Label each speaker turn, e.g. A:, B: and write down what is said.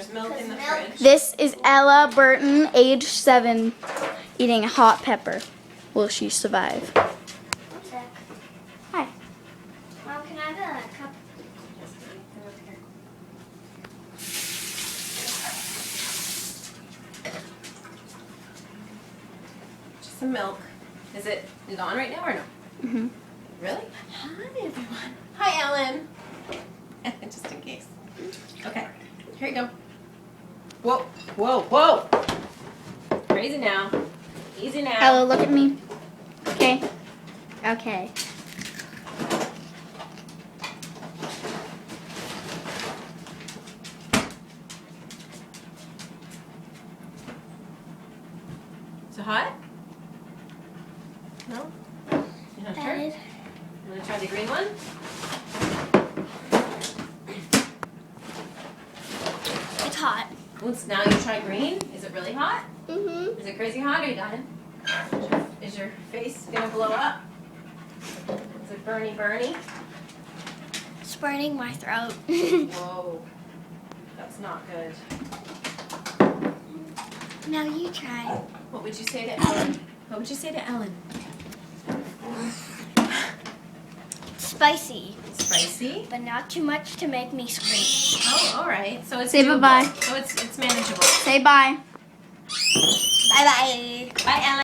A: there's milk in the fridge.
B: This is Ella Burton, age 7, eating a hot pepper. Will she survive?
C: One sec.
B: Hi.
C: Mom, can I have a cup?
A: Just some milk. Is it on right now or no?
B: Mm-hmm.
A: Really? Hi, everyone. Hi, Ellen. Just in case. Okay, here you go. Whoa, whoa, whoa. Crazy now. Easy now.
B: Ella, look at me. Okay. Okay.
A: Is it hot? No? You're not sure? You want to try the green one?
C: It's hot.
A: Once now you try green. Is it really hot?
C: Mm-hmm.
A: Is it crazy hot? Are you done? Is your face gonna blow up? Is it burny?
C: It's burning my throat.
A: Whoa. That's not good.
C: Now you try.
A: What would you say to Ellen? What would you say to Ellen?
C: Spicy,
A: Spicy?
C: but not too much to make me scream.
A: Oh, all right. So it's
B: Say
A: doable.
B: bye-bye.
A: So it's manageable.
B: Say bye.
C: Bye-bye.
A: Bye, Ellen.